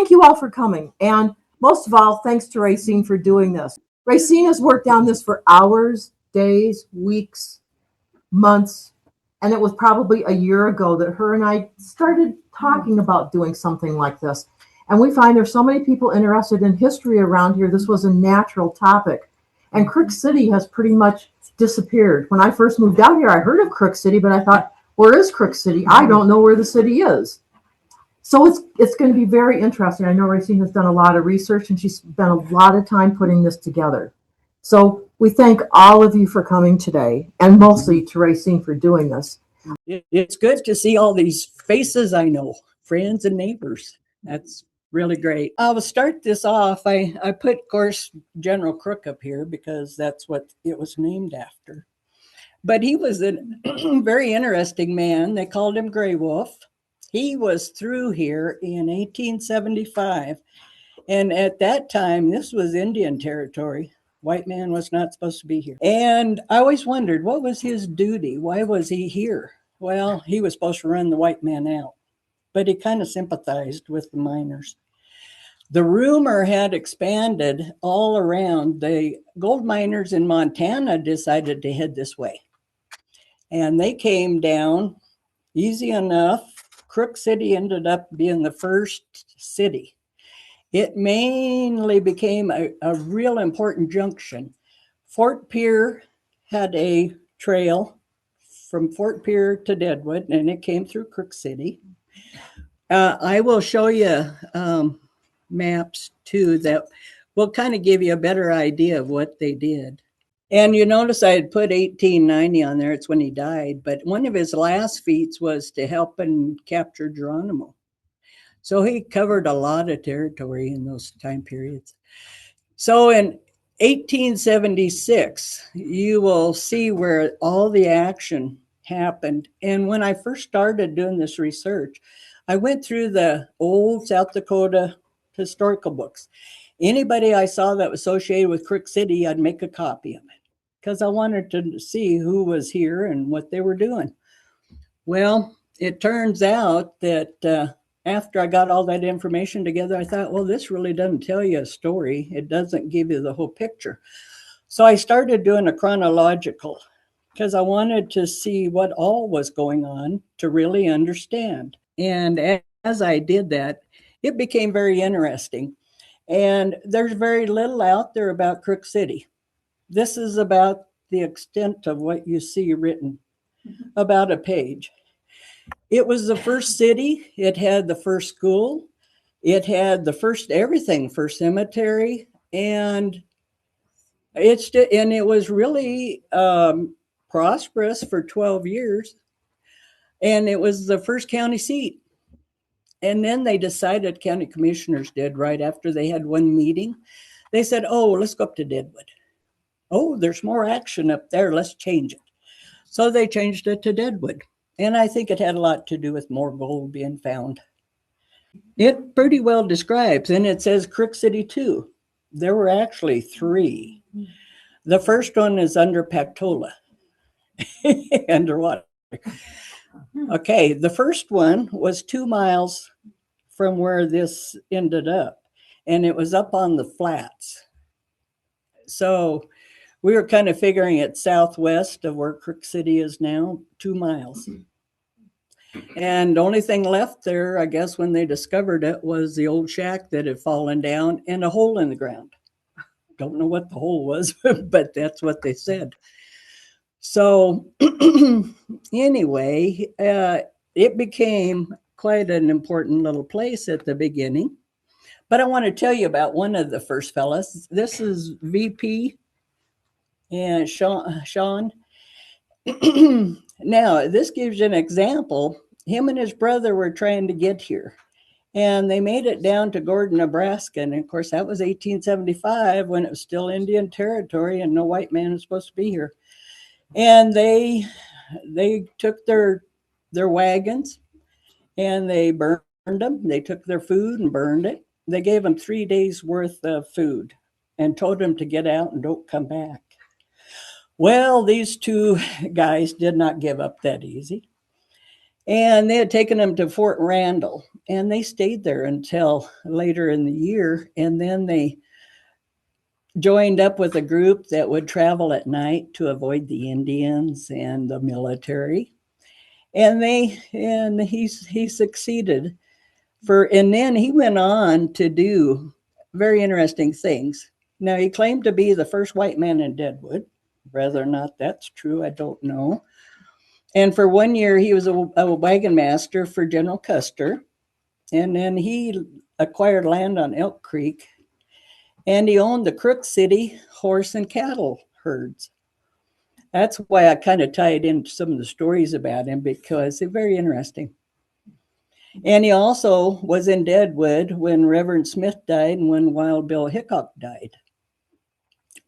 thank you all for coming. And most of all, thanks to Racine for doing this. Racine has worked on this for hours, days, weeks, months. And it was probably a year ago that her and I started talking about doing something like this. And we find there's so many people interested in history around here. This was a natural topic. And Crook City has pretty much disappeared. When I first moved out here, I heard of Crook City, but I thought, where is Crook City? I don't know where the city is. So it's going to be very interesting. I know Racine has done a lot of research and she's spent a lot of time putting this together. So we thank all of you for coming today, and mostly to Racine for doing this. It's good to see all these faces I know, friends and neighbors. That's really great. I'll start this off. I put, of course, General Crook up here because that's what it was named after. But he was a very interesting man. They called him Gray Wolf. He was through here in 1875. And at that time, this was Indian territory. White man was not supposed to be here. And I always wondered, what was his duty? Why was he here? Well, he was supposed to run the white man out, but he kind of sympathized with the miners. The rumor had expanded all around. The gold miners in Montana decided to head this way. And they came down easy enough. Crook City ended up being the first city. It mainly became a real important junction. Fort Pierre had a trail from Fort Pierre to Deadwood, and it came through Crook City. I will show you maps too that will kind of give you a better idea of what they did. And you notice I had put 1890 on there. It's when he died. But one of his last feats was to help and capture Geronimo. So he covered a lot of territory in those time periods. So in 1876, you will see where all the action happened. And when I first started doing this research, I went through the old South Dakota historical books. Anybody I saw that was associated with Crook City, I'd make a copy of it because I wanted to see who was here and what they were doing. Well, it turns out that after I got all that information together, I thought, well, this really doesn't tell you a story. It doesn't give you the whole picture. So I started doing a chronological because I wanted to see what all was going on to really understand. And as I did that, it became very interesting. And there's very little out there about Crook City. This is about the extent of what you see written, about a page. It was the first city. It had the first school. It had the first everything, first cemetery. And it was really prosperous for 12 years. And it was the first county seat. And then they decided, county commissioners did, right after they had one meeting, they said, oh, let's go up to Deadwood. Oh, there's more action up there. Let's change it. So they changed it to Deadwood. And I think it had a lot to do with more gold being found. It pretty well describes, and it says Crook City 2. There were actually 3. The first one is under Pactola, underwater. Okay, the first one was 2 miles from where this ended up, and it was up on the flats. So we were kind of figuring it southwest of where Crook City is now, 2 miles. And the only thing left there, I guess, when they discovered it was the old shack that had fallen down and a hole in the ground. Don't know what the hole was, but that's what they said. So anyway, it became quite an important little place at the beginning. But I want to tell you about one of the first fellas. This is VP and Sean. Now, this gives you an example. Him and his brother were trying to get here. And they made it down to Gordon, Nebraska. And of course, that was 1875 when it was still Indian territory and no white man was supposed to be here. And they took their wagons and they burned them. They took their food and burned it. They gave them 3 days worth of food and told them to get out and don't come back. Well, these 2 guys did not give up that easy. And they had taken them to Fort Randall, and they stayed there until later in the year. And then they joined up with a group that would travel at night to avoid the Indians and the military. And he succeeded and then he went on to do very interesting things. Now he claimed to be the first white man in Deadwood. Whether or not that's true, I don't know. And for 1 year, he was a wagon master for General Custer. And then he acquired land on Elk Creek, and he owned the Crook City horse and cattle herds. That's why I kind of tied into some of the stories about him, because they're very interesting. And he also was in Deadwood when Reverend Smith died and when Wild Bill Hickock died.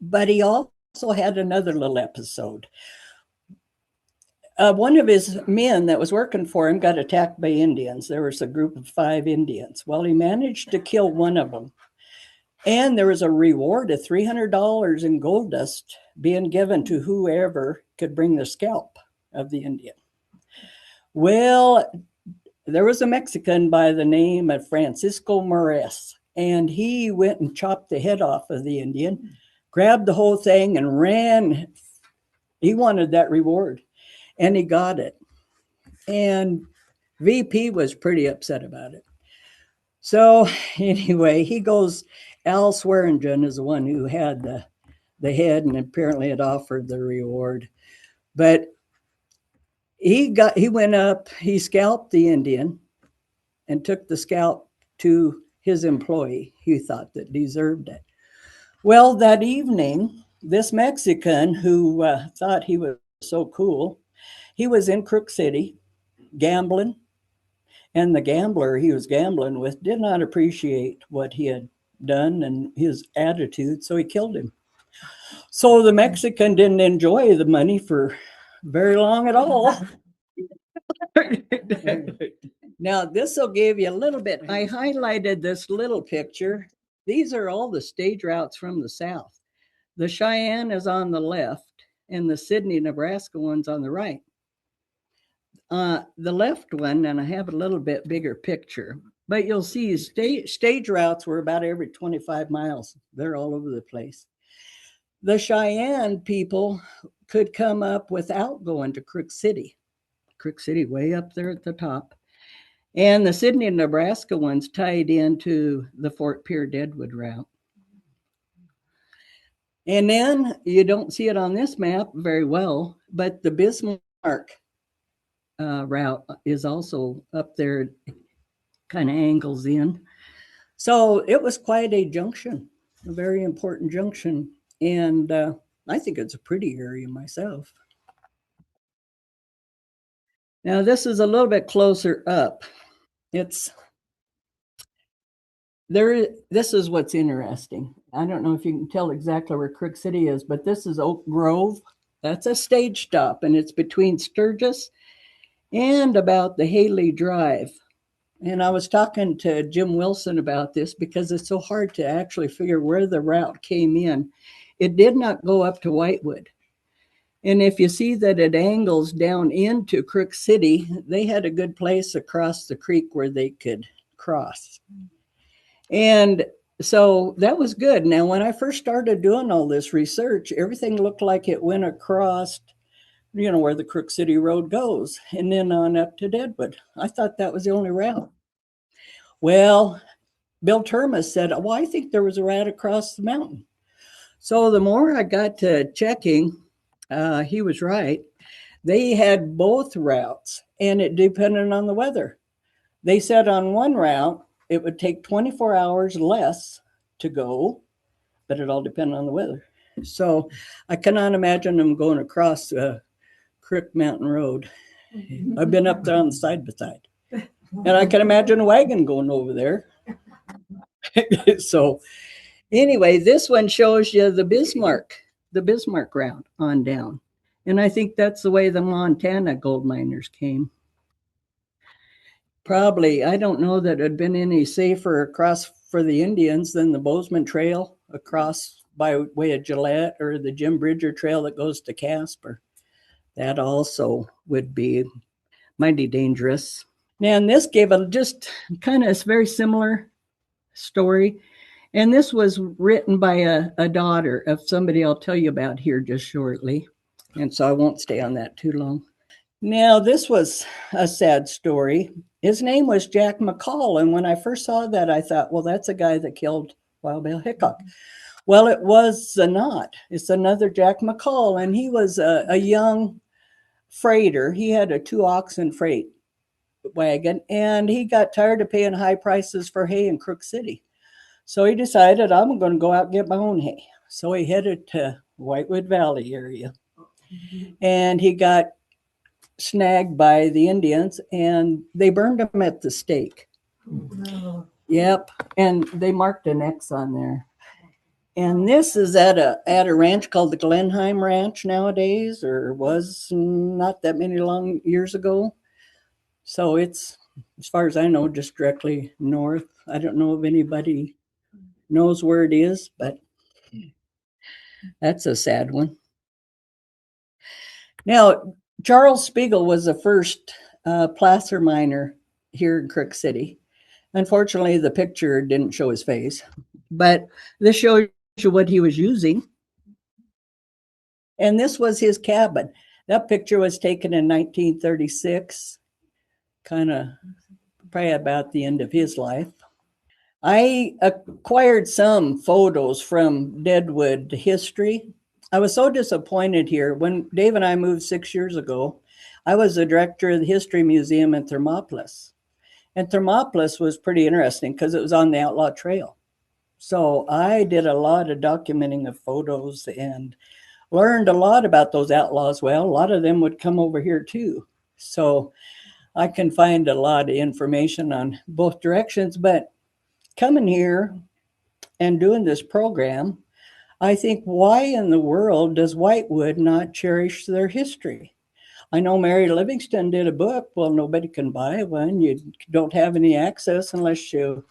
But he also had another little episode. One of his men that was working for him got attacked by Indians. There was a group of 5 Indians. Well, he managed to kill one of them. And there was a reward of $300 in gold dust being given to whoever could bring the scalp of the Indian. Well, there was a Mexican by the name of Francisco Morales, and he went and chopped the head off of the Indian, grabbed the whole thing, and ran. He wanted that reward, and he got it. And VP was pretty upset about it. So anyway, he goes, Al Swearingen is the one who had the head and apparently had offered the reward. But he went up, he scalped the Indian and took the scalp to his employee he thought that deserved it. Well, that evening, this Mexican who thought he was so cool, he was in Crook City gambling. And the gambler he was gambling with did not appreciate what he had done and his attitude, so he killed him. So the Mexican didn't enjoy the money for very long at all. Now, this will give you a little bit. I highlighted this little picture. These are all the stage routes from the south. The Cheyenne is on the left, and the Sidney, Nebraska one's on the right. The left one, and I have a little bit bigger picture, but you'll see stage routes were about every 25 miles. They're all over the place. The Cheyenne people could come up without going to Crook City. Crook City way up there at the top. And the Sidney, Nebraska ones tied into the Fort Pierre Deadwood route. And then you don't see it on this map very well, but the Bismarck route is also up there, kind of angles in. So it was quite a junction, a very important junction. And I think it's a pretty area myself. Now, this is a little bit closer up. This is what's interesting. I don't know if you can tell exactly where Crook City is, but this is Oak Grove. That's a stage stop, and it's between Sturgis and about the Haley Drive. And I was talking to Jim Wilson about this because it's so hard to actually figure where the route came in. It did not go up to Whitewood. And if you see that it angles down into Crook City, they had a good place across the creek where they could cross. And so that was good. Now, when I first started doing all this research, everything looked like it went across, where the Crook City Road goes, and then on up to Deadwood. I thought that was the only route. Well, Bill Termas said, well, I think there was a route across the mountain. So the more I got to checking, he was right. They had both routes, and it depended on the weather. They said on one route, it would take 24 hours less to go, but it all depended on the weather. So I cannot imagine them going across Crook Mountain Road. I've been up there on the side by side, and I can imagine a wagon going over there. So anyway, this one shows you the Bismarck route on down. And I think that's the way the Montana gold miners came. Probably, I don't know that it had been any safer across for the Indians than the Bozeman Trail across by way of Gillette, or the Jim Bridger Trail that goes to Casper. That also would be mighty dangerous. And this gave a just kind of very similar story. And this was written by a daughter of somebody I'll tell you about here just shortly. And so I won't stay on that too long. Now, this was a sad story. His name was Jack McCall. And when I first saw that, I thought, well, that's a guy that killed Wild Bill Hickock. Well, it was not. It's another Jack McCall. And he was a young freighter. He had a 2-oxen freight wagon, and he got tired of paying high prices for hay in Crook City. So he decided, I'm going to go out and get my own hay. So he headed to Whitewood Valley area. And he got snagged by the Indians, and they burned him at the stake. No. Yep. And they marked an X on there. And this is at a ranch called the Glenheim Ranch nowadays, or was not that many long years ago. So it's, as far as I know, just directly north. I don't know if anybody knows where it is, but that's a sad one. Now, Charles Spiegel was the first placer miner here in Crook City. Unfortunately, the picture didn't show his face, but this shows you what he was using. And this was his cabin. That picture was taken in 1936, kind of probably about the end of his life. I acquired some photos from Deadwood history. I was so disappointed here. When Dave and I moved 6 years ago, I was the director of the History Museum in Thermopolis. And Thermopolis was pretty interesting because it was on the Outlaw Trail. So I did a lot of documenting of photos and learned a lot about those outlaws. Well, a lot of them would come over here too. So I can find a lot of information on both directions, but coming here and doing this program, I think, why in the world does Whitewood not cherish their history? I know Mary Livingston did a book. Well, nobody can buy one. You don't have any access unless you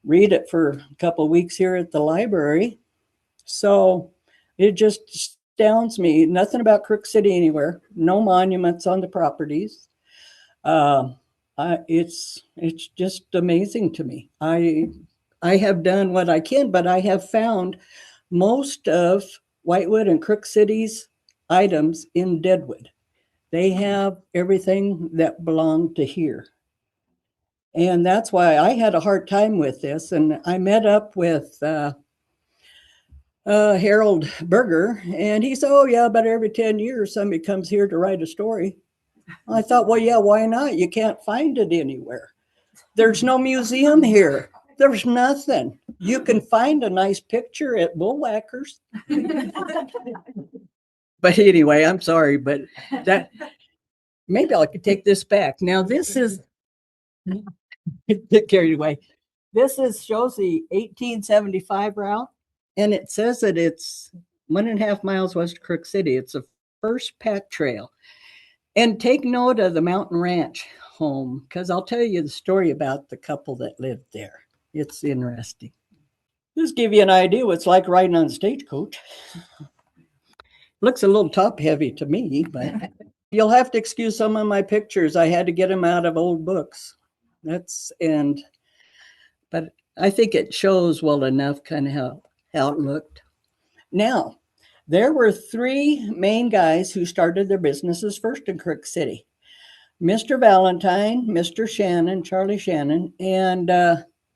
read it for a couple of weeks here at the library. So it just astounds me. Nothing about Crook City anywhere. No monuments on the properties. It's just amazing to me. I have done what I can, but I have found most of Whitewood and Crook City's items in Deadwood. They have everything that belonged to here. And that's why I had a hard time with this. And I met up with Harold Berger, and he said, oh, yeah, about every 10 years, somebody comes here to write a story. I thought, well, yeah, why not? You can't find it anywhere. There's no museum here. There's nothing. You can find a nice picture at Bullwhackers. But anyway, I'm sorry, but that maybe I could take this back. Now, this is get carried away. This shows the 1875 route, and it says that it's 1.5 miles west of Crook City. It's the first pack trail. And take note of the Mountain Ranch home, because I'll tell you the story about the couple that lived there. It's interesting. Just give you an idea what it's like riding on a stagecoach. Looks a little top heavy to me, but you'll have to excuse some of my pictures. I had to get them out of old books. But I think it shows well enough kind of how it looked. Now, there were 3 main guys who started their businesses first in Crook City. Mr. Valentine, Mr. Shannon, Charlie Shannon, and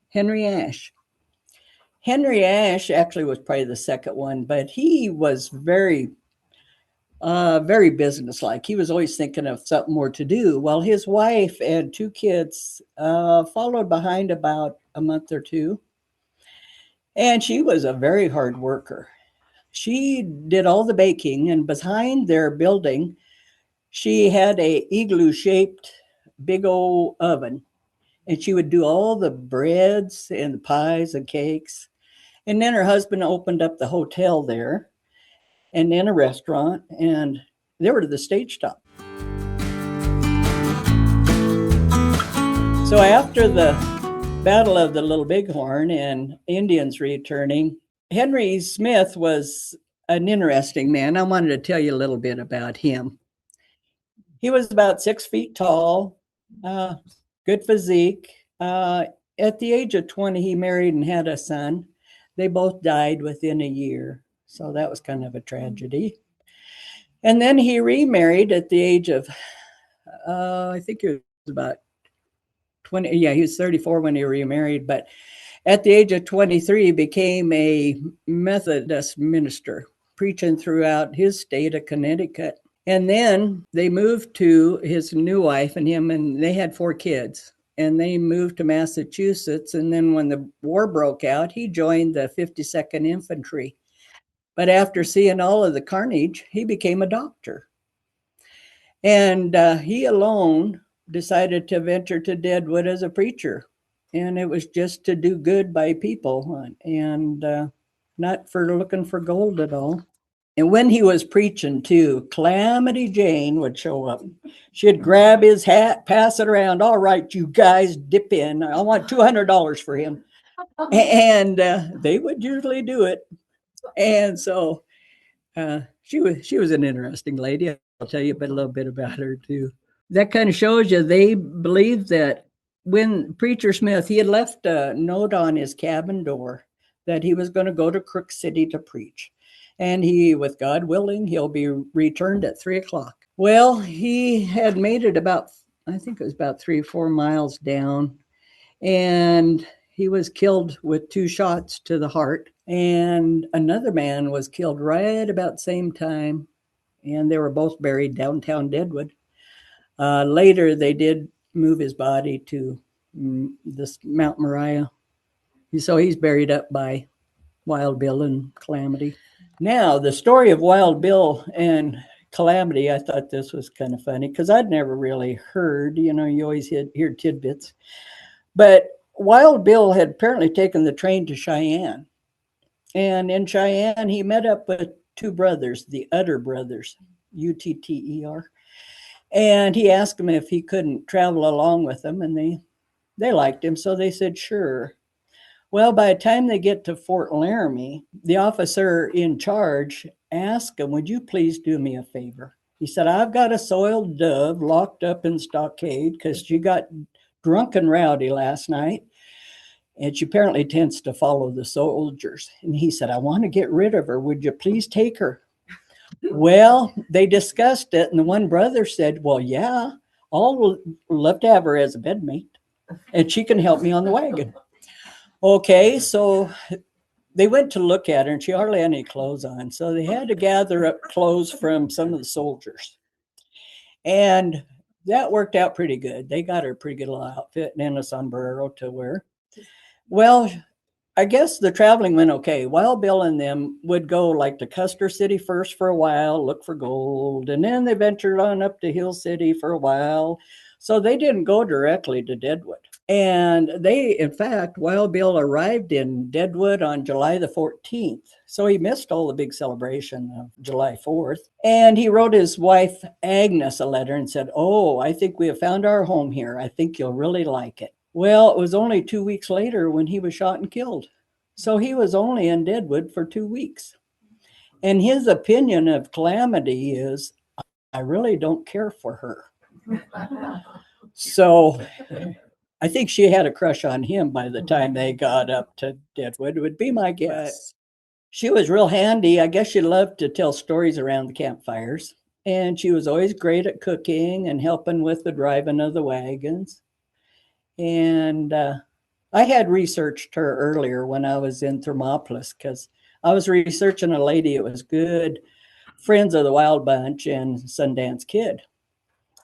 Henry Ash. Henry Ash actually was probably the second one, but he was very businesslike. He was always thinking of something more to do. While his wife and 2 kids followed behind about a month or 2. And she was a very hard worker. She did all the baking, and behind their building, she had a igloo-shaped big old oven. And she would do all the breads and the pies and cakes. And then her husband opened up the hotel there, and then a restaurant, and they were to the stage top. So after the Battle of the Little Bighorn and Indians returning, Henry Smith was an interesting man. I wanted to tell you a little bit about him. He was about 6 feet tall, good physique. At the age of 20, he married and had a son. They both died within a year. So that was kind of a tragedy. And then he remarried at the age of, I think he was about 20. Yeah, he was 34 when he remarried. But at the age of 23, he became a Methodist minister, preaching throughout his state of Connecticut. And then they moved to his new wife and him, and they had 4 kids. And they moved to Massachusetts. And then when the war broke out, he joined the 52nd Infantry. But after seeing all of the carnage, he became a doctor. And he alone decided to venture to Deadwood as a preacher. And it was just to do good by people and not for looking for gold at all. And when he was preaching too, Calamity Jane would show up. She'd grab his hat, pass it around. All right, you guys, dip in. I want $200 for him. And they would usually do it. And so she was an interesting lady. I'll tell you a little bit about her too. That kind of shows you they believed that when Preacher Smith, he had left a note on his cabin door that he was going to go to Crook City to preach. And he, with God willing, he'll be returned at 3:00. Well, he had made it about, I think it was about 3 or 4 miles down. And he was killed with 2 shots to the heart. And another man was killed right about the same time. And they were both buried downtown Deadwood. Later, they did move his body to this Mount Moriah. So he's buried up by Wild Bill and Calamity. Now, the story of Wild Bill and Calamity, I thought this was kind of funny because I'd never really heard, you always hear tidbits. But Wild Bill had apparently taken the train to Cheyenne. And in Cheyenne, he met up with 2 brothers, the Utter brothers, Utter. And he asked them if he couldn't travel along with them. And they liked him, so they said, sure. Well, by the time they get to Fort Laramie, the officer in charge asked him, would you please do me a favor? He said, I've got a soiled dove locked up in stockade because she got drunk and rowdy last night. And she apparently tends to follow the soldiers. And he said, I want to get rid of her. Would you please take her? Well, they discussed it. And the one brother said, well, yeah, I'll love to have her as a bedmate. And she can help me on the wagon. Okay, so they went to look at her, and she hardly had any clothes on. So they had to gather up clothes from some of the soldiers. And that worked out pretty good. They got her a pretty good little outfit and a sombrero to wear. Well, I guess the traveling went okay. Wild Bill and them would go like to Custer City first for a while, look for gold, and then they ventured on up to Hill City for a while. So they didn't go directly to Deadwood. And in fact, Wild Bill arrived in Deadwood on July the 14th. So he missed all the big celebration of July 4th. And he wrote his wife, Agnes, a letter and said, oh, I think we have found our home here. I think you'll really like it. Well, it was only 2 weeks later when he was shot and killed. So he was only in Deadwood for 2 weeks. And his opinion of Calamity is, I really don't care for her. So I think she had a crush on him by the time they got up to Deadwood, would be my guess. She was real handy. I guess she loved to tell stories around the campfires. And she was always great at cooking and helping with the driving of the wagons. And I had researched her earlier when I was in Thermopolis because I was researching a lady that was good friends of the Wild Bunch and Sundance Kid.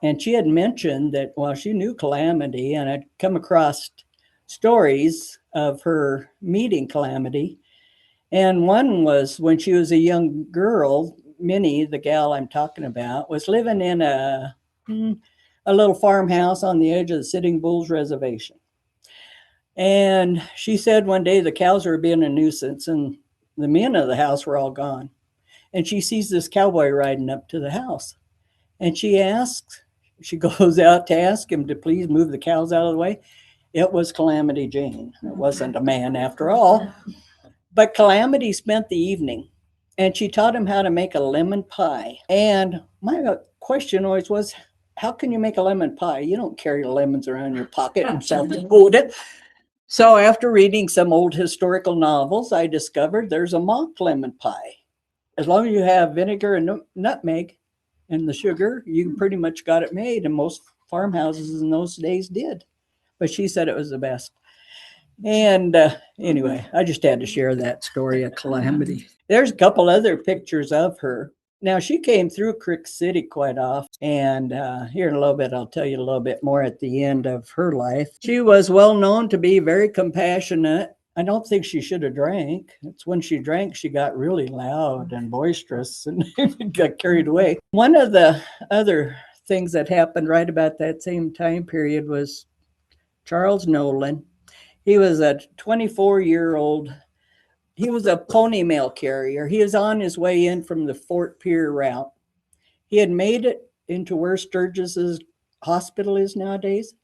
And she had mentioned that, well, she knew Calamity and had come across stories of her meeting Calamity. And one was when she was a young girl, Minnie, the gal I'm talking about, was living in a little farmhouse on the edge of the Sitting Bulls Reservation. And she said one day the cows were being a nuisance and the men of the house were all gone. And she sees this cowboy riding up to the house. And she goes out to ask him to please move the cows out of the way. It was Calamity Jane. It wasn't a man after all. But Calamity spent the evening and she taught him how to make a lemon pie. And my question always was, how can you make a lemon pie? You don't carry lemons around in your pocket in South Dakota. So after reading some old historical novels, I discovered there's a mock lemon pie. As long as you have vinegar and nutmeg and the sugar, you pretty much got it made. And most farmhouses in those days did. But she said it was the best. And anyway, I just had to share that story of Calamity. There's a couple other pictures of her. Now, she came through Crook City quite often. And here in a little bit, I'll tell you a little bit more at the end of her life. She was well known to be very compassionate. I don't think she should have drank. It's when she drank, she got really loud and boisterous and got carried away. One of the other things that happened right about that same time period was Charles Nolan. He was a 24-year-old. He was a pony mail carrier. He was on his way in from the Fort Pierre route. He had made it into where Sturgis's hospital is nowadays.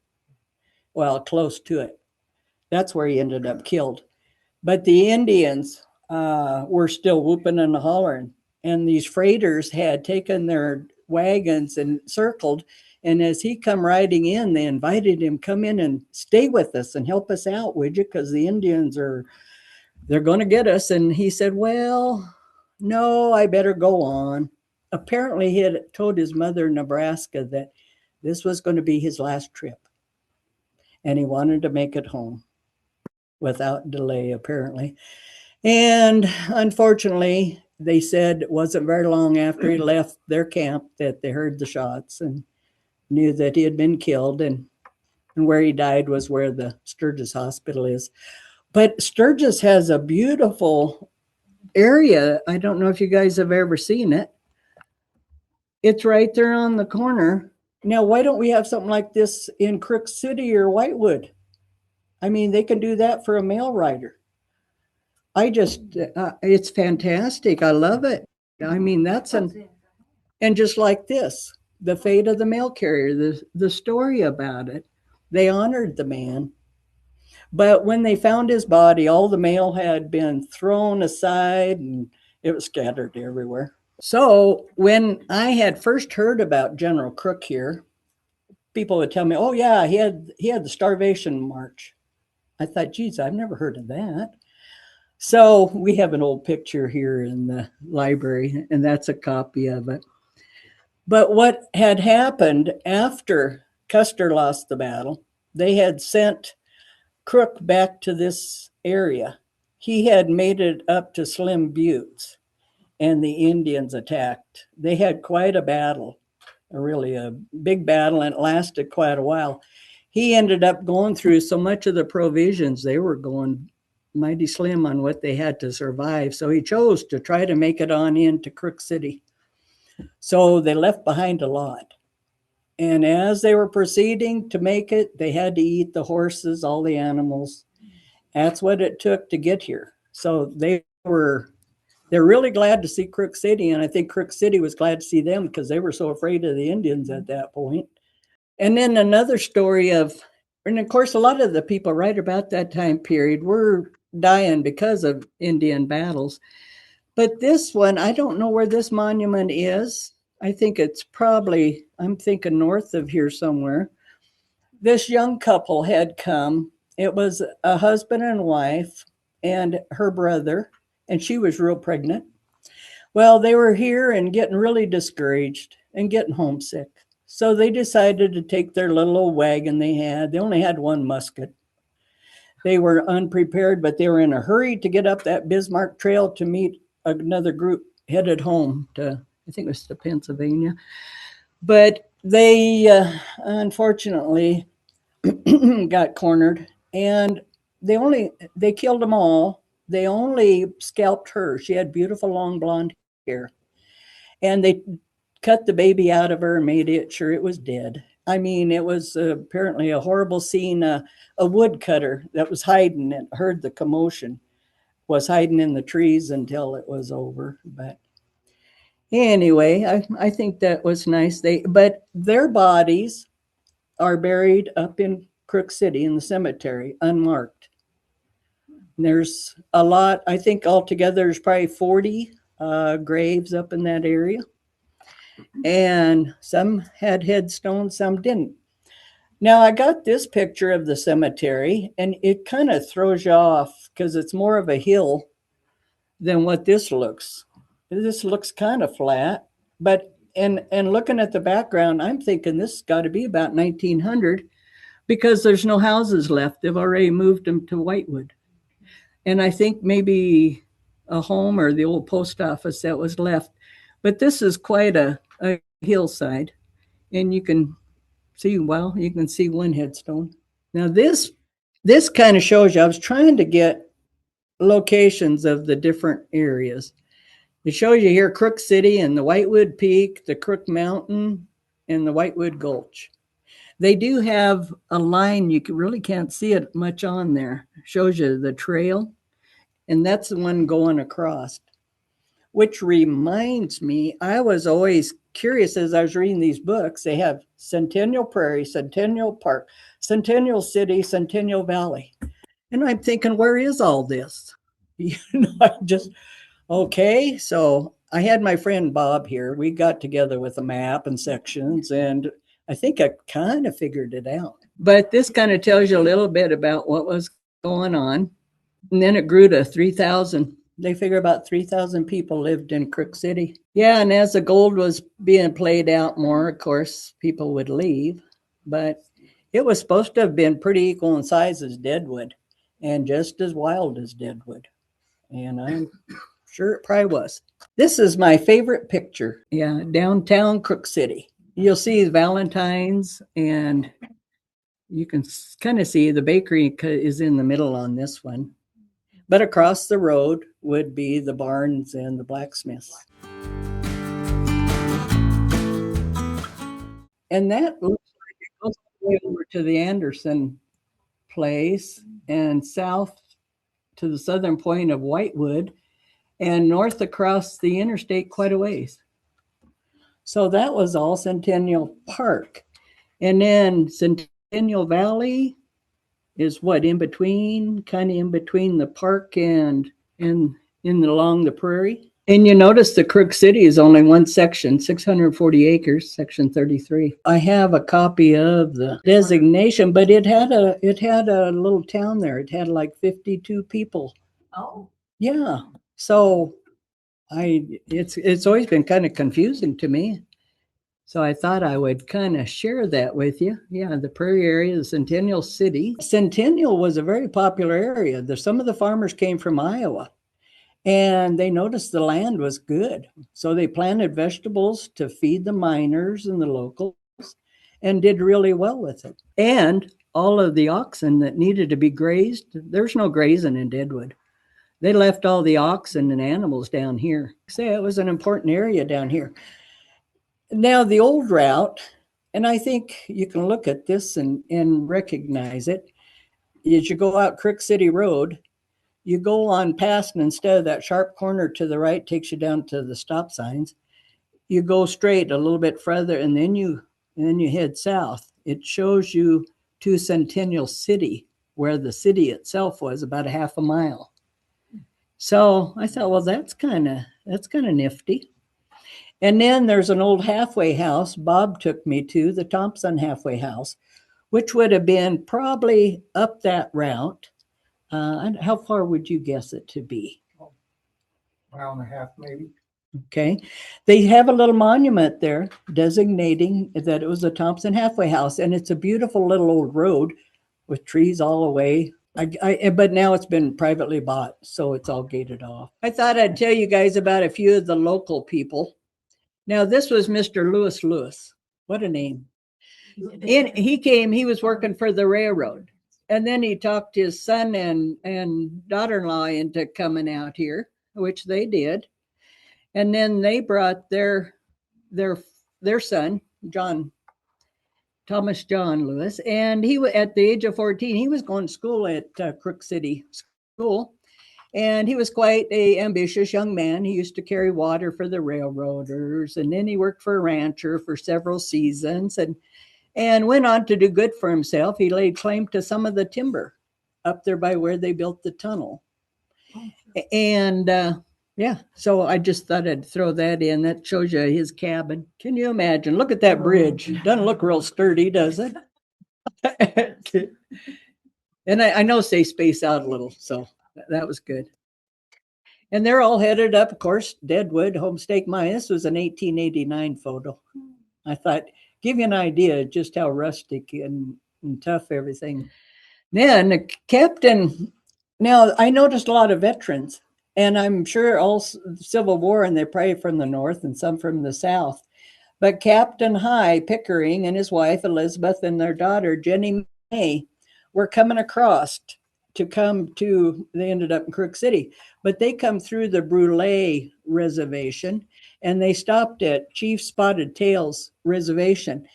Well, close to it. That's where he ended up killed. But the Indians were still whooping and hollering. And these freighters had taken their wagons and circled. And as he come riding in, they invited him, come in and stay with us and help us out, would you? Because the Indians they're going to get us. And he said, well, no, I better go on. Apparently, he had told his mother in Nebraska that this was going to be his last trip. And he wanted to make it home without delay, apparently. And unfortunately, they said it wasn't very long after he left their camp that they heard the shots and knew that he had been killed. And where he died was where the Sturgis Hospital is. But Sturgis has a beautiful area. I don't know if you guys have ever seen it. It's right there on the corner. Now, why don't we have something like this in Crook City or Whitewood? I mean, they can do that for a mail rider. It's fantastic. I love it. I mean, and just like this, the fate of the mail carrier, the story about it, they honored the man. But when they found his body, all the mail had been thrown aside and it was scattered everywhere. So when I had first heard about General Crook here, people would tell me, oh yeah, he had the starvation march. I thought, geez, I've never heard of that. So we have an old picture here in the library, and that's a copy of it. But what had happened after Custer lost the battle, they had sent Crook back to this area. He had made it up to Slim Buttes, and the Indians attacked. They had quite a battle, really a big battle, and it lasted quite a while. He ended up going through so much of the provisions, they were going mighty slim on what they had to survive. So he chose to try to make it on into Crook City. So they left behind a lot. And as they were proceeding to make it, they had to eat the horses, all the animals. That's what it took to get here. So they're really glad to see Crook City. And I think Crook City was glad to see them because they were so afraid of the Indians at that point. And then another story and of course, a lot of the people right about that time period were dying because of Indian battles. But this one, I don't know where this monument is. I think it's probably, I'm thinking north of here somewhere. This young couple had come. It was a husband and wife and her brother, and she was real pregnant. Well, they were here and getting really discouraged and getting homesick. So they decided to take their little old wagon they had. They only had one musket. They were unprepared, but they were in a hurry to get up that Bismarck Trail to meet another group headed home to, I think it was to Pennsylvania. But they unfortunately got cornered, and they killed them all. They only scalped her. She had beautiful long blonde hair. And they cut the baby out of her and made it sure it was dead. I mean, it was apparently a horrible scene. A woodcutter that was hiding and heard the commotion was hiding in the trees until it was over. But anyway, I think that was nice. But their bodies are buried up in Crook City in the cemetery, unmarked. There's a lot. I think altogether there's probably 40 graves up in that area. And some had headstones, some didn't. Now I got this picture of the cemetery, and it kind of throws you off because it's more of a hill than what this looks. This looks kind of flat, but and looking at the background, I'm thinking this has got to be about 1900 because there's no houses left. They've already moved them to Whitewood. And I think maybe a home or the old post office that was left. But this is quite a hillside. And you can see, well, you can see one headstone. Now this kind of shows you, I was trying to get locations of the different areas. It shows you here Crook City and the Whitewood Peak, the Crook Mountain, and the Whitewood Gulch. They do have a line, you really can't see it much on there. It shows you the trail, and that's the one going across. Which reminds me, I was always curious as I was reading these books. They have Centennial Prairie, Centennial Park, Centennial City, Centennial Valley. And I'm thinking, where is all this? I just, okay. So I had my friend Bob here. We got together with a map and sections, and I think I kind of figured it out. But this kind of tells you a little bit about what was going on. And then it grew to 3,000. They figure about 3,000 people lived in Crook City. Yeah, and as the gold was being played out more, of course, people would leave. But it was supposed to have been pretty equal in size as Deadwood and just as wild as Deadwood. And I'm sure it probably was. This is my favorite picture. Yeah, downtown Crook City. You'll see Valentine's, and you can kind of see the bakery is in the middle on this one. But across the road would be the barns and the blacksmiths. And that looks like it goes all the way over to the Anderson place and south to the southern point of Whitewood and north across the interstate quite a ways. So that was all Centennial Park. And then Centennial Valley is what, in between, kind of in between the park and along the prairie. And you notice the Crook City is only one section, 640 acres, section 33. I have a copy of the designation, but it had a little town there. It had like 52 people. Oh. Yeah. So it's always been kind of confusing to me. So I thought I would kind of share that with you. Yeah, the prairie area, the Centennial City. Centennial was a very popular area. Some of the farmers came from Iowa, and they noticed the land was good. So they planted vegetables to feed the miners and the locals and did really well with it. And all of the oxen that needed to be grazed, there's no grazing in Deadwood. They left all the oxen and animals down here. Say it was an important area down here. Now, the old route, and I think you can look at this and recognize it, as you go out Crook City Road, you go on past, and instead of that sharp corner to the right takes you down to the stop signs, you go straight a little bit further, and then you head south. It shows you to Centennial City, where the city itself was about a half a mile. So I thought, well, that's kind of nifty. And then there's an old halfway house Bob took me to, the Thompson halfway house, which would have been probably up that route. How far would you guess it to be? Mile and a half, maybe. Okay. They have a little monument there designating that it was the Thompson halfway house. And it's a beautiful little old road with trees all the way. But now it's been privately bought, so it's all gated off. I thought I'd tell you guys about a few of the local people. Now, this was Mr. Lewis. What a name. He was working for the railroad. And then he talked his son and daughter-in-law into coming out here, which they did. And then they brought their son, Thomas John Lewis. And he, at the age of 14, he was going to school at Crook City School. And he was quite an ambitious young man. He used to carry water for the railroaders. And then he worked for a rancher for several seasons and went on to do good for himself. He laid claim to some of the timber up there by where they built the tunnel. And Yeah. So I just thought I'd throw that in. That shows you his cabin. Can you imagine? Look at that bridge. Doesn't look real sturdy, does it? And I know they space out a little, so that was good. And they're all headed up, of course, Deadwood, Homestake Mine. This was an 1889 photo. I thought, give you an idea just how rustic and tough everything. Then the captain, now I noticed a lot of veterans, and I'm sure all Civil War, and they're probably from the North and some from the South. But Captain High Pickering and his wife Elizabeth and their daughter Jenny May were coming across they ended up in Crook City, but they come through the Brule Reservation and they stopped at Chief Spotted Tail's reservation.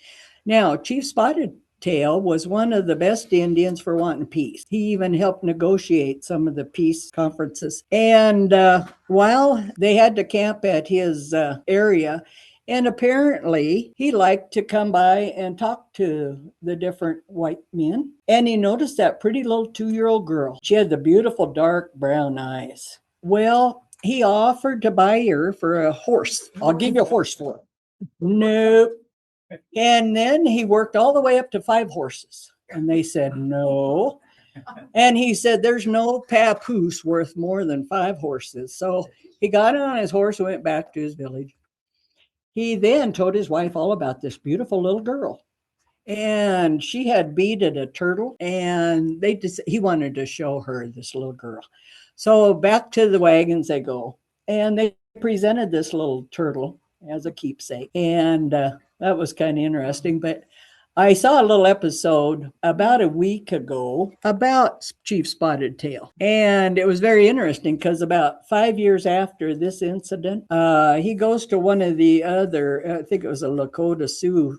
Now, Chief Spotted Tail was one of the best Indians for wanting peace. He even helped negotiate some of the peace conferences. And while they had to camp at his area, and apparently he liked to come by and talk to the different white men. And he noticed that pretty little 2-year-old girl. She had the beautiful dark brown eyes. Well, he offered to buy her for a horse. I'll give you a horse for it. Nope. And then he worked all the way up to 5 horses. And they said no. And he said, there's no papoose worth more than 5 horses. So he got on his horse and went back to his village. He then told his wife all about this beautiful little girl. And she had beaded a turtle, and he wanted to show her this little girl. So back to the wagons they go. And they presented this little turtle as a keepsake. And that was kind of interesting. But I saw a little episode about a week ago about Chief Spotted Tail. And it was very interesting because about 5 years after this incident, he goes to one of the other, I think it was a Lakota Sioux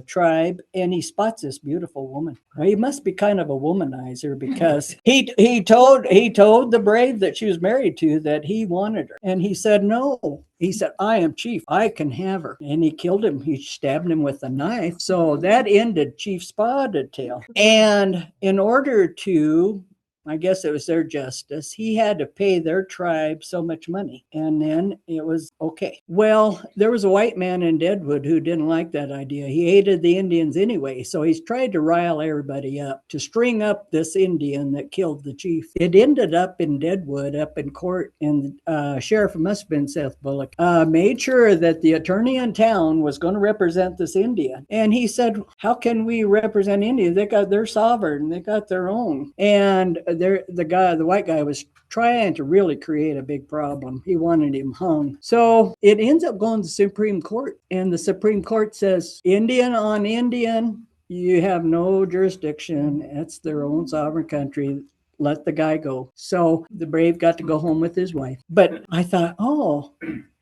tribe, and he spots this beautiful woman. Well, he must be kind of a womanizer because he told the brave that she was married to that he wanted her. And he said, no. He said, I am chief. I can have her. And he killed him. He stabbed him with a knife. So that ended Chief Spotted Tail. And in order to, I guess it was their justice, he had to pay their tribe so much money. And then it was okay. Well, there was a white man in Deadwood who didn't like that idea. He hated the Indians anyway. So he's tried to rile everybody up to string up this Indian that killed the chief. It ended up in Deadwood, up in court, and sheriff, it must have been Seth Bullock, made sure that the attorney in town was going to represent this Indian. And he said, how can we represent Indians? They got their sovereign, they got their own. And the white guy was trying to really create a big problem. He wanted him hung. So it ends up going to the Supreme Court. And the Supreme Court says, Indian on Indian, you have no jurisdiction. It's their own sovereign country. Let the guy go. So the brave got to go home with his wife. But I thought, oh,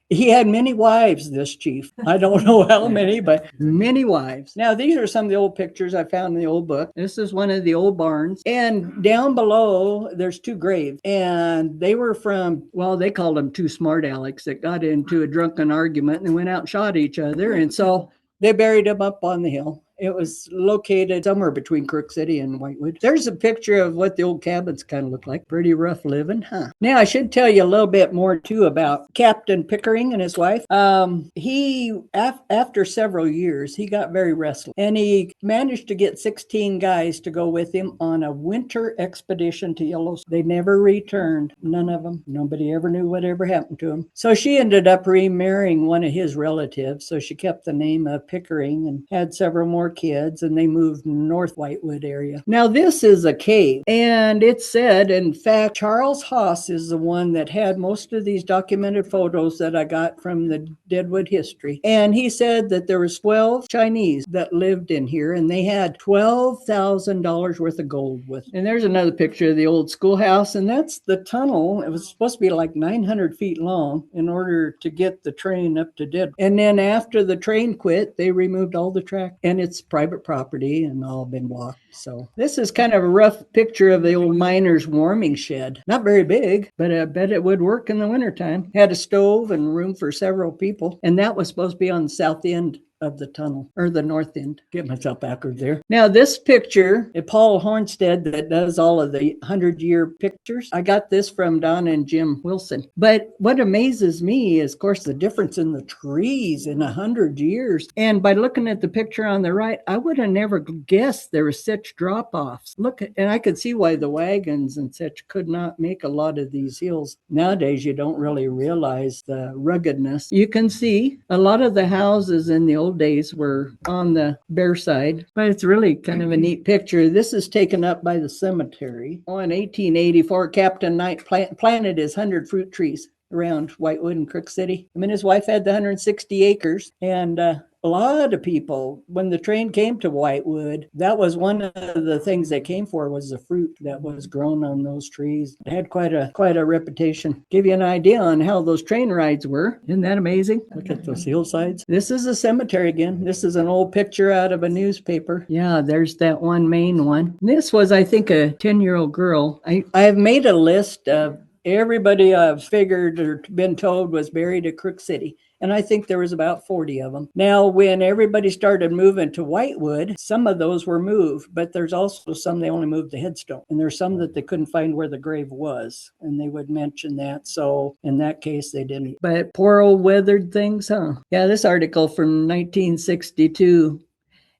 he had many wives, this chief. I don't know how many, but many wives. Now, these are some of the old pictures I found in the old book. This is one of the old barns. And down below, there's 2 graves. And they were from, well, they called them 2 smart alecks that got into a drunken argument and went out and shot each other. And so they buried them up on the hill. It was located somewhere between Crook City and Whitewood. There's a picture of what the old cabins kind of look like. Pretty rough living, huh? Now, I should tell you a little bit more, too, about Captain Pickering and his wife. After several years, he got very restless. And he managed to get 16 guys to go with him on a winter expedition to Yellowstone. They never returned. None of them. Nobody ever knew whatever happened to them. So she ended up remarrying one of his relatives. So she kept the name of Pickering and had several more kids, and they moved north Whitewood area. Now, this is a cave, and it said, in fact, Charles Haas is the one that had most of these documented photos that I got from the Deadwood history. And he said that there was 12 Chinese that lived in here, and they had $12,000 worth of gold with them. And there's another picture of the old schoolhouse, and that's the tunnel. It was supposed to be like 900 feet long in order to get the train up to Deadwood. And then after the train quit, they removed all the track, and it's private property and all been blocked. So this is kind of a rough picture of the old miner's warming shed. Not very big, but I bet it would work in the wintertime. Had a stove and room for several people. And that was supposed to be on the south end of the tunnel, or the north end. Get myself backward there. Now this picture, Paul Hornstead that does all of the 100-year pictures, I got this from Don and Jim Wilson. But what amazes me is, of course, the difference in the trees in 100 years. And by looking at the picture on the right, I would have never guessed there were such drop-offs. Look, and I could see why the wagons and such could not make a lot of these hills. Nowadays, you don't really realize the ruggedness. You can see a lot of the houses in the old days were on the bare side, but it's really kind of a neat picture. This is taken up by the cemetery. Oh, in 1884, Captain Knight planted his 100 fruit trees around Whitewood and Crook City. I mean, his wife had the 160 acres, and a lot of people, when the train came to Whitewood, that was one of the things they came for, was the fruit that was grown on those trees. It had quite a reputation. Give you an idea on how those train rides were. Isn't that amazing? Look at those hillsides. This is a cemetery again. This is an old picture out of a newspaper. Yeah, there's that one main one. This was, I think, a 10-year-old girl. I have made a list of everybody I've figured or been told was buried at Crook City. And I think there was about 40 of them. Now, when everybody started moving to Whitewood, some of those were moved, but there's also some they only moved the headstone. And there's some that they couldn't find where the grave was. And they would mention that. So in that case, they didn't. But poor old weathered things, huh? Yeah, this article from 1962.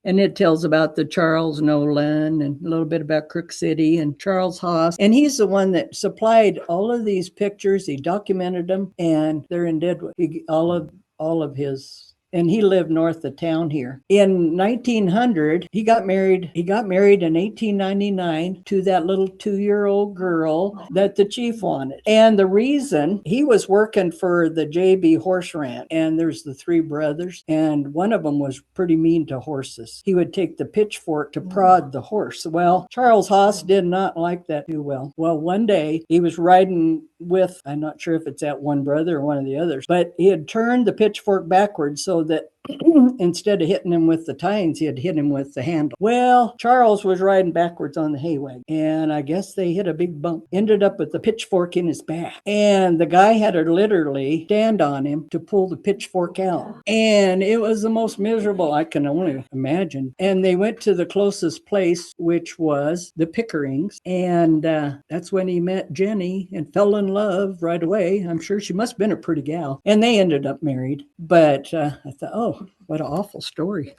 And it tells about the Charles Nolan and a little bit about Crook City and Charles Haas. And he's the one that supplied all of these pictures. He documented them, and they're in Deadwood. All of his. And he lived north of town here. In 1900, he got married. He got married in 1899 to that little 2-year-old girl that the chief wanted. And the reason, he was working for the J.B. Horse Ranch, and there's the 3 brothers, and one of them was pretty mean to horses. He would take the pitchfork to prod the horse. Well, Charles Haas did not like that too well. Well, one day he was riding with, I'm not sure if it's that one brother or one of the others, but he had turned the pitchfork backwards so that instead of hitting him with the tines, he had hit him with the handle. Well, Charles was riding backwards on the hay wagon, and I guess they hit a big bump. Ended up with the pitchfork in his back. And the guy had to literally stand on him to pull the pitchfork out. And it was the most miserable, I can only imagine. And they went to the closest place, which was the Pickerings. And that's when he met Jenny and fell in love right away. I'm sure she must have been a pretty gal. And they ended up married. But I thought, oh, what an awful story.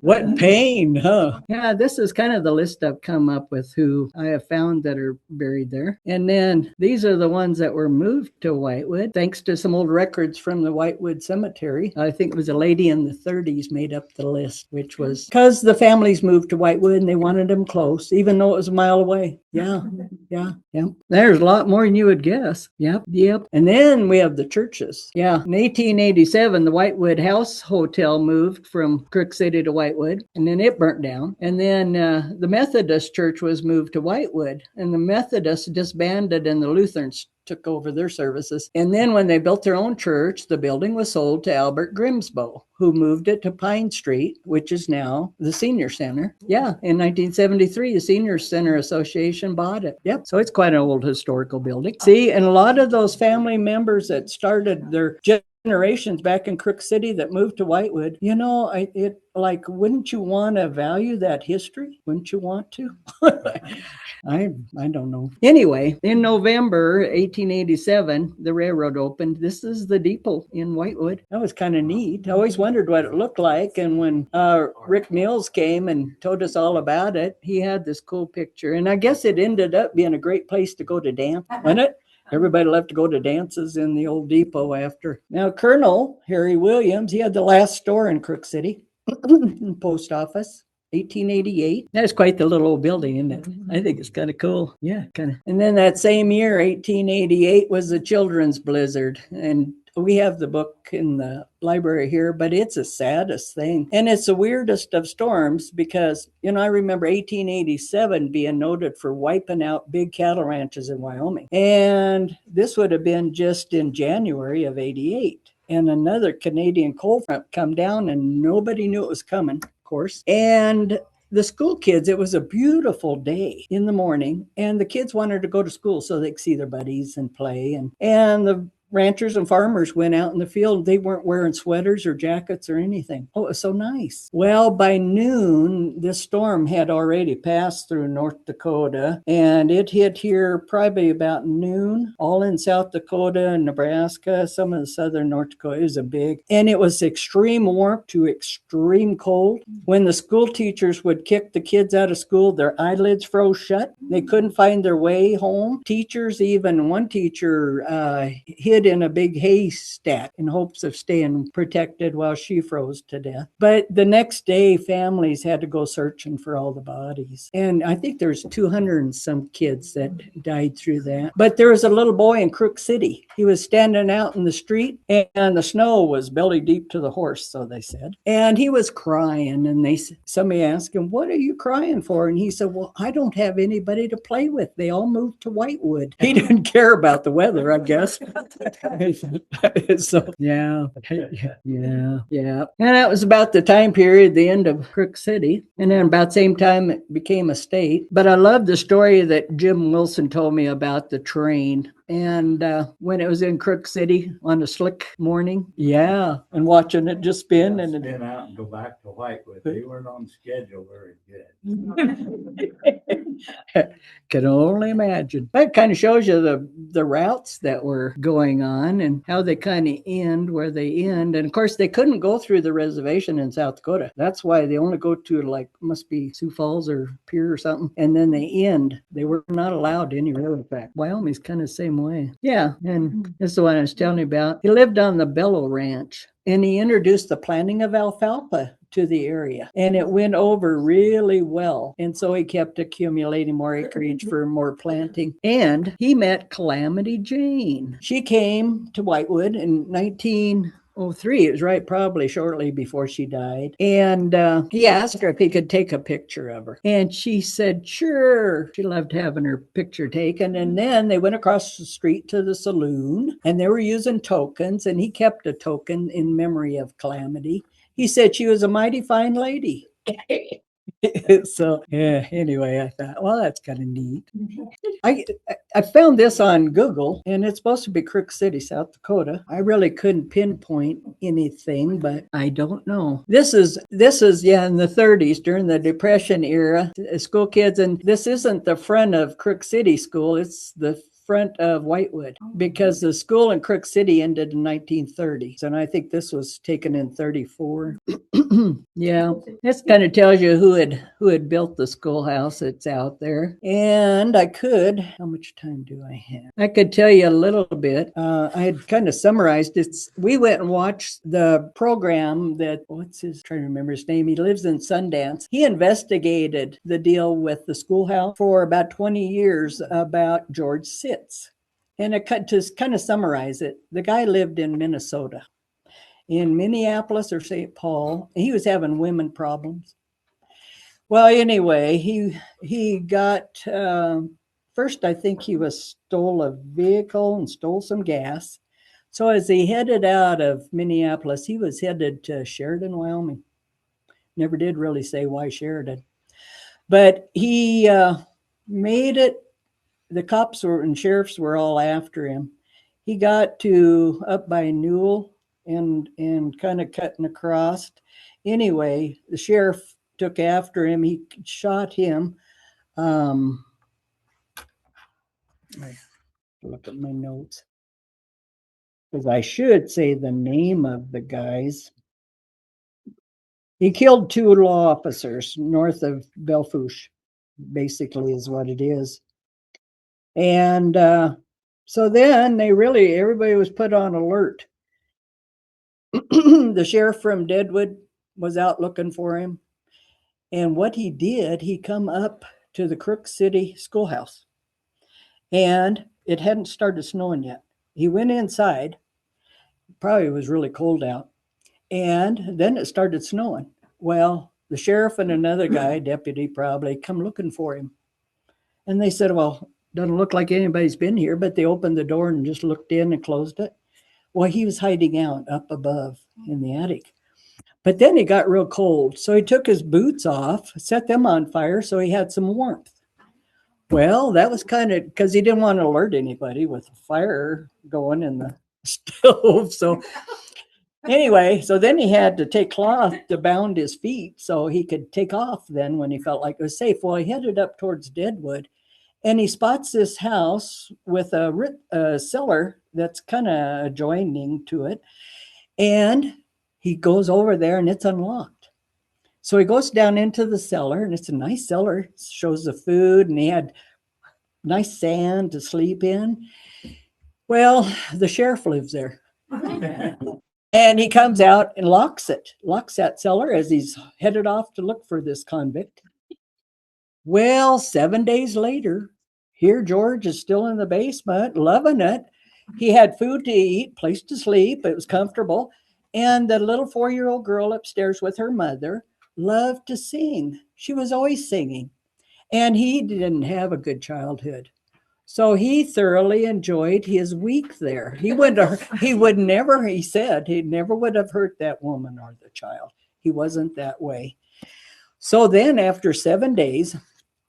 What pain, huh? Yeah, this is kind of the list I've come up with who I have found that are buried there. And then these are the ones that were moved to Whitewood, thanks to some old records from the Whitewood Cemetery. I think it was a lady in the 30s made up the list, which was because the families moved to Whitewood and they wanted them close, even though it was a mile away. Yeah. There's a lot more than you would guess. Yep. And then we have the churches. Yeah. In 1887, the Whitewood House Hotel moved from Crook City to Whitewood, and then it burnt down. And then the Methodist Church was moved to Whitewood, and the Methodists disbanded and the Lutherans took over their services. And then when they built their own church, the building was sold to Albert Grimsboe, who moved it to Pine Street, which is now the Senior Center. Yeah, in 1973, the Senior Center Association bought it. Yep, so it's quite an old historical building. See, and a lot of those family members that started their generations back in Crook City that moved to Whitewood, you know, wouldn't you want to value that history? Wouldn't you want to? I don't know. Anyway, in November 1887, the railroad opened. This is the depot in Whitewood. That was kind of neat. I always wondered what it looked like. And when Rick Mills came and told us all about it, he had this cool picture. And I guess it ended up being a great place to go to dance, wasn't it? Everybody left to go to dances in the old depot after. Now, Colonel Harry Williams, he had the last store in Crook City, post office. 1888. That's quite the little old building, isn't it? I think it's kind of cool. Yeah, kind of. And then that same year, 1888, was the children's blizzard. And we have the book in the library here, but it's the saddest thing. And it's the weirdest of storms because, you know, I remember 1887 being noted for wiping out big cattle ranches in Wyoming. And this would have been just in January of 88. And another Canadian cold front come down and nobody knew it was coming. Course. And the school kids, it was a beautiful day in the morning, and the kids wanted to go to school so they could see their buddies and play. And the ranchers and farmers went out in the field. They weren't wearing sweaters or jackets or anything. Oh, it was so nice. Well, by noon, this storm had already passed through North Dakota, and it hit here probably about noon, all in South Dakota and Nebraska, some of the southern North Dakota. It was a big, and it was extreme warmth to extreme cold. When the school teachers would kick the kids out of school, their eyelids froze shut. They couldn't find their way home. Teachers, even one teacher hid in a big haystack in hopes of staying protected while she froze to death. But the next day, families had to go searching for all the bodies. And I think there's 200 and some kids that died through that. But there was a little boy in Crook City. He was standing out in the street, and the snow was belly deep to the horse, so they said. And he was crying, and somebody asked him, "What are you crying for?" And he said, "Well, I don't have anybody to play with. They all moved to Whitewood." He didn't care about the weather, I guess. So yeah. And that was about the time period, the end of Crook City. And then about the same time it became a state. But I love the story that Jim Wilson told me about the train. And when it was in Crook City on a slick morning, and watching it just spin and spin out and go back to Whitewood. They weren't on schedule very good. Can only imagine. That kind of shows you the routes that were going on and how they kind of end where they end. And of course, they couldn't go through the reservation in South Dakota. That's why they only go to must be Sioux Falls or Pierre or something. And then they end. They were not allowed anywhere. In fact, Wyoming's kind of the same way. Yeah. And this is the one I was telling you about. He lived on the Bellow Ranch, and he introduced the planting of alfalfa to the area, and it went over really well. And so he kept accumulating more acreage for more planting. And he met Calamity Jane. She came to Whitewood in 1903. It was right, probably shortly before she died. And he asked her if he could take a picture of her. And she said, sure. She loved having her picture taken. And then they went across the street to the saloon, and they were using tokens, and he kept a token in memory of Calamity. He said she was a mighty fine lady. So anyway, I thought, well, that's kind of neat. I found this on Google, and it's supposed to be Crook City, South Dakota. I really couldn't pinpoint anything, but I don't know. This is in the 30s during the Depression era, school kids, and this isn't the front of Crook City School. It's the front of Whitewood, because the school in Crook City ended in 1930s, and I think this was taken in 34. Yeah, this kind of tells you who had built the schoolhouse that's out there. And how much time do I have? I could tell you a little bit. I had kind of summarized it. We went and watched the program that, trying to remember his name. He lives in Sundance. He investigated the deal with the schoolhouse for about 20 years about George Sitz. And to kind of summarize it, the guy lived in Minnesota. In Minneapolis or St. Paul, he was having women problems. Well, anyway, he got, first I think he stole a vehicle and stole some gas. So as he headed out of Minneapolis, he was headed to Sheridan, Wyoming. Never did really say why Sheridan. But he made it. The cops and sheriffs were all after him. He got to up by Newell and kind of cutting across. Anyway, the sheriff took after him. He shot him. I look at my notes, because I should say the name of the guys. He killed 2 law officers north of Belfouche, basically is what it is. And so then everybody was put on alert. The sheriff from Deadwood was out looking for him. And what he did, he come up to the Crook City schoolhouse. And it hadn't started snowing yet. He went inside. Probably was really cold out. And then it started snowing. Well, the sheriff and another guy, deputy probably, come looking for him. And they said, well, doesn't look like anybody's been here, but they opened the door and just looked in and closed it. Well, he was hiding out up above in the attic. But then he got real cold, so he took his boots off, set them on fire so he had some warmth. Well, that was kind of because he didn't want to alert anybody with a fire going in the stove. So anyway, so then he had to take cloth to bound his feet so he could take off then when he felt like it was safe. Well, he headed up towards Deadwood, and he spots this house with a cellar that's kind of adjoining to it. And he goes over there and it's unlocked. So he goes down into the cellar, and it's a nice cellar. It shows the food, and he had nice sand to sleep in. Well, the sheriff lives there. And he comes out and locks that cellar as he's headed off to look for this convict. Well, 7 days later, here George is still in the basement, loving it. He had food to eat, place to sleep. It was comfortable. And the little 4-year-old girl upstairs with her mother loved to sing. She was always singing. And he didn't have a good childhood. So he thoroughly enjoyed his week there. He said he never would have hurt that woman or the child. He wasn't that way. So then after 7 days,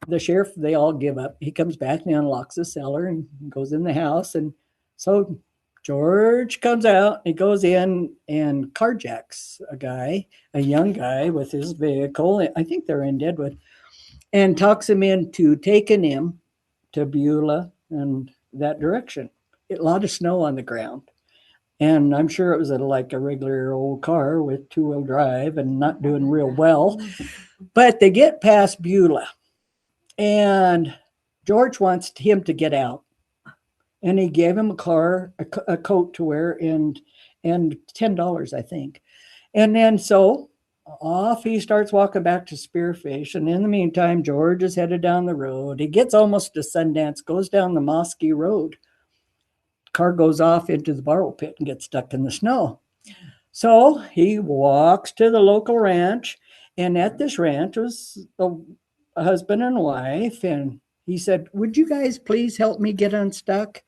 the sheriff, they all give up. He comes back and he unlocks the cellar and goes in the house. And so George comes out, he goes in and carjacks a young guy with his vehicle. I think they're in Deadwood, and talks him into taking him to Beulah and that direction. A lot of snow on the ground. And I'm sure it was like a regular old car with 2-wheel drive and not doing real well. But they get past Beulah, and George wants him to get out. And he gave him a coat to wear, and $10, I think. And then so off he starts walking back to Spearfish. And in the meantime, George is headed down the road. He gets almost to Sundance, goes down the Mosky Road. Car goes off into the borrow pit and gets stuck in the snow. So he walks to the local ranch. And at this ranch was a husband and wife. And he said, "Would you guys please help me get unstuck?"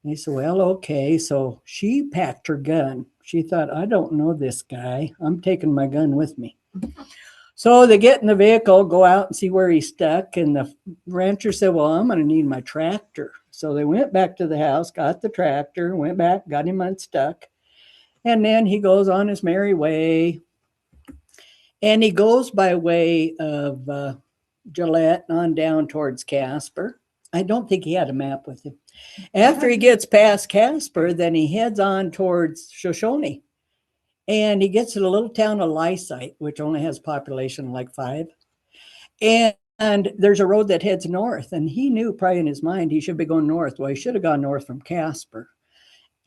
And he said, "Well, okay." So she packed her gun. She thought, "I don't know this guy. I'm taking my gun with me." So they get in the vehicle, go out and see where he's stuck. And the rancher said, "Well, I'm going to need my tractor." So they went back to the house, got the tractor, went back, got him unstuck. And then he goes on his merry way. And he goes by way of Gillette on down towards Casper. I don't think he had a map with him. After he gets past Casper, then he heads on towards Shoshone. And he gets to the little town of Lysite, which only has population like 5. And there's a road that heads north. And he knew probably in his mind he should be going north. Well, he should have gone north from Casper.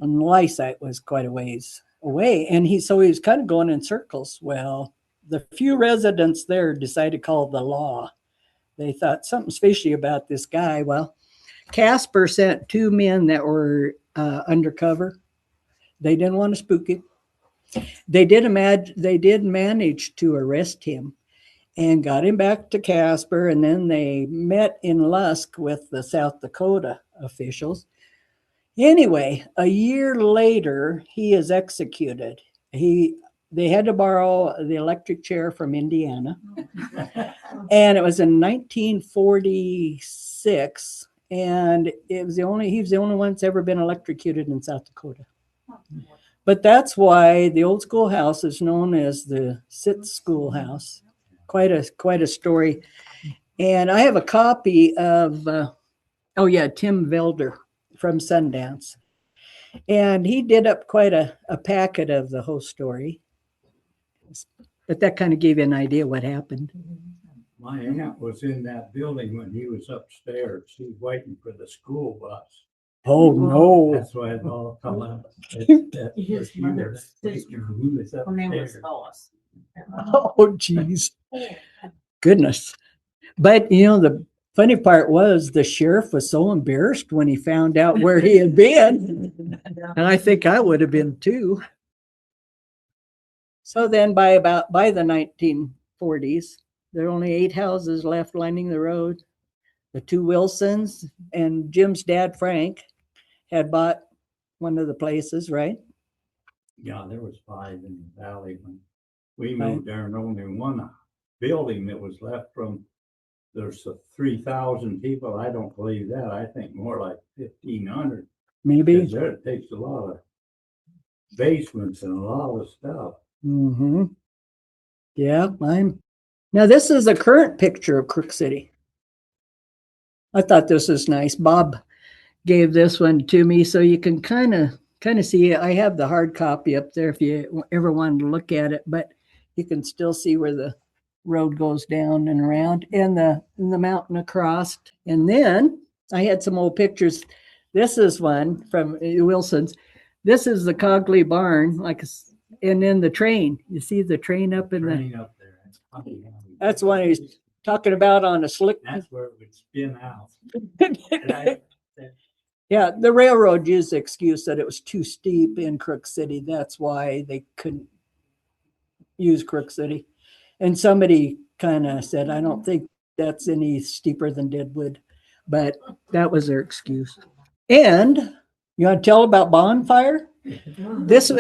And Lysite was quite a ways away. And so he was kind of going in circles. Well, the few residents there decided to call the law. They thought something's fishy about this guy. Well, Casper sent 2 men that were undercover. They didn't want to spook him. They did manage to arrest him and got him back to Casper. And then they met in Lusk with the South Dakota officials. Anyway, a year later, he is executed. They had to borrow the electric chair from Indiana. And it was in 1946. And he was the only one that's ever been electrocuted in South Dakota. But that's why the old schoolhouse is known as the Sitz Schoolhouse. Quite a story. And I have a copy of, Tim Velder from Sundance. And he did up quite a packet of the whole story. But that kind of gave you an idea what happened. My aunt was in that building when he was upstairs. She was waiting for the school bus. Oh, no. That's why it all come out. His mother's sister. Her name was Phyllis. Oh, geez. Goodness. But, the funny part was the sheriff was so embarrassed when he found out where he had been. And I think I would have been too. So then by the 1940s, there were only 8 houses left lining the road. The 2 Wilsons and Jim's dad, Frank, had bought one of the places, right? Yeah, there was 5 in the valley when we moved there, and only one building that was left from. There's 3,000 people. I don't believe that. I think more like 1,500. Maybe. There it takes a lot of basements and a lot of stuff. Mm-hmm. Yeah, now this is a current picture of Crook City. I thought this was nice. Bob gave this one to me so you can kind of see it. I have the hard copy up there if you ever wanted to look at it, but you can still see where the road goes down and around and the mountain across. And then I had some old pictures. This is one from Wilson's. This is the Cogley barn, and then the train. You see the train up in Train up there. That's one he's talking about on a slick. That's where it would spin out. Yeah, the railroad used the excuse that it was too steep in Crook City. That's why they couldn't use Crook City. And somebody kind of said, I don't think that's any steeper than Deadwood, but that was their excuse. And you want to tell about bonfire? This He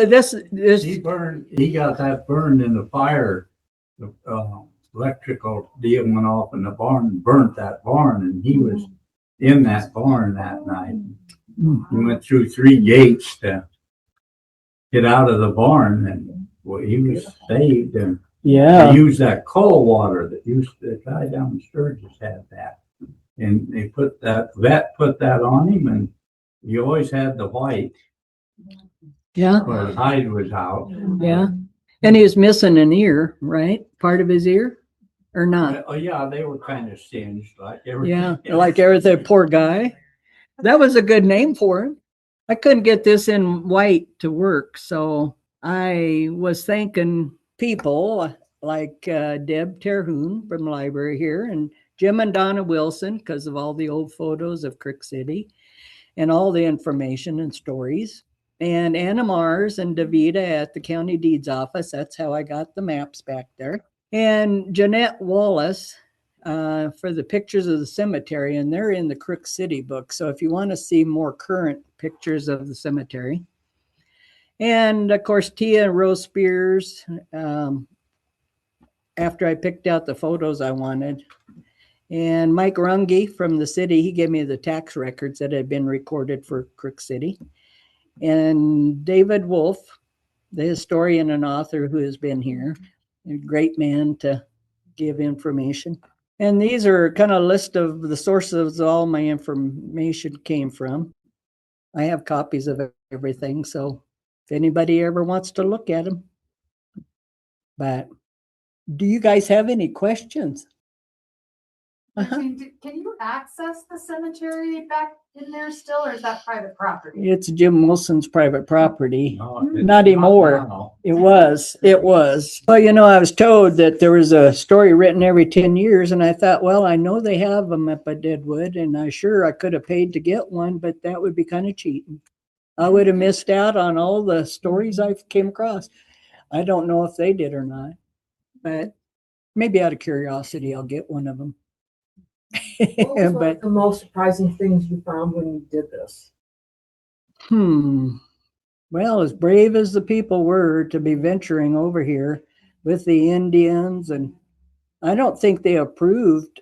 got that burned in the fire. The electrical deal went off in the barn and burnt that barn, and he was in that barn that night. He went through 3 gates to get out of the barn, and he was saved. And yeah, they used that coal water the guy down the Sturgis had that, and they put that on him, and he always had the white. Yeah, Where his hide was out. Yeah, and he was missing an ear, right? Part of his ear, or not? Oh yeah, they were kind of singed like everything. Yeah, like everything. Poor guy. That was a good name for him. I couldn't get this in white to work, so I was thanking people like Deb Terhune from the library here, and Jim and Donna Wilson because of all the old photos of Crook City and all the information and stories. And Anna Mars and Davida at the county deeds office. That's how I got the maps back there. And Jeanette Wallace for the pictures of the cemetery, and they're in the Crook City book. So if you want to see more current pictures of the cemetery. And of course, Tia and Rose Spears, after I picked out the photos I wanted. And Mike Runge from the city, he gave me the tax records that had been recorded for Crook City. And David Wolf, the historian and author who has been here, a great man to give information. And these are kind of a list of the sources all my information came from. I have copies of everything, so if anybody ever wants to look at them. But do you guys have any questions? Can you access the cemetery back in there still, or is that private property? It's Jim Wilson's private property. No, Not anymore. now. It was. Well, I was told that there was a story written every 10 years, and I thought, well, I know they have them up at Deadwood, and I could have paid to get one, but that would be kind of cheating. I would have missed out on all the stories I came across. I don't know if they did or not, but maybe out of curiosity, I'll get one of them. What was one of the most surprising things you found when you did this? Well, as brave as the people were to be venturing over here with the Indians, and I don't think they approved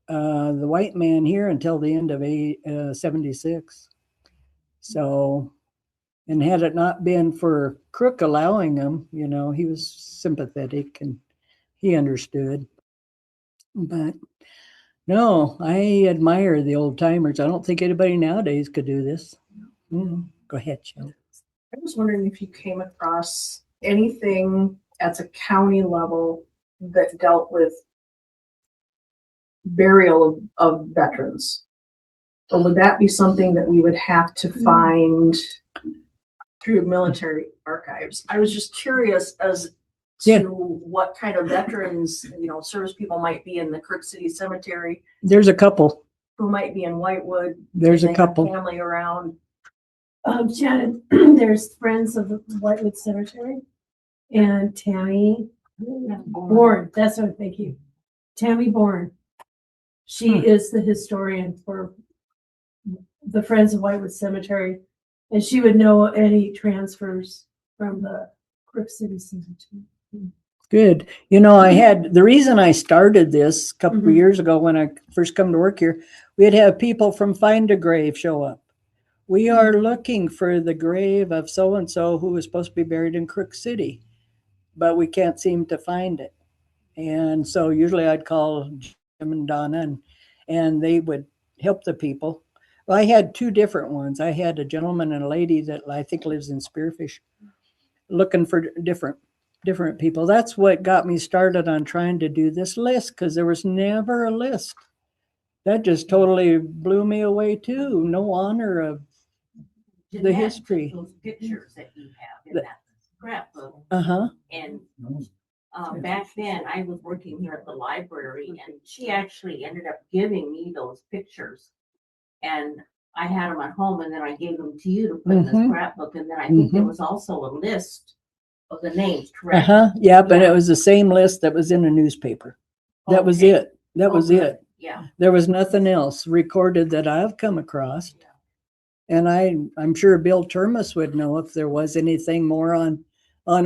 the white man here until the end of 76. So, and had it not been for Crook allowing him, he was sympathetic and he understood. But no, I admire the old timers. I don't think anybody nowadays could do this. Go ahead, Jill. I was wondering if you came across anything at the county level that dealt with burial of veterans. Or would that be something that we would have to find through military archives? I was just curious as to what kind of veterans, service people might be in the Crook City Cemetery. There's a couple. Who might be in Whitewood. There's They a have couple. family around. Shannon, there's Friends of the Whitewood Cemetery and Tammy Bourne. That's what, thank you. Tammy Bourne. She is the historian for the Friends of Whitewood Cemetery, and she would know any transfers from the Crook City Cemetery. Good. I had the reason I started this a couple of years ago when I first come to work here, we'd have people from Find a Grave show up, we are looking for the grave of so-and-so who was supposed to be buried in Crook City, but we can't seem to find it. And so usually I'd call Jim and Donna, and they would help the people. Well, I had two different ones. I had a gentleman and a lady that I think lives in Spearfish, looking for different people. That's what got me started on trying to do this list, because there was never a list. That just totally blew me away too. No honor of the Jeanette history. took those pictures that you have in The- that scrapbook, Uh-huh. and back then I was working here at the library, and she actually ended up giving me those pictures, and I had them at home, and then I gave them to you to put in the Mhm. scrapbook, and then I think there Mhm. was also a list of the names, correct? Uh-huh. Yeah, but Yeah. it was the same list that was in a newspaper. That was Okay. it. That Oh, was good. it. Yeah. There was nothing else recorded that I've come across. And I'm sure Bill Termus would know if there was anything more on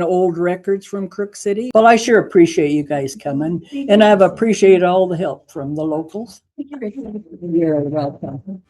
old records from Crook City. Well, I sure appreciate you guys coming, and I've appreciated all the help from the locals. You're welcome.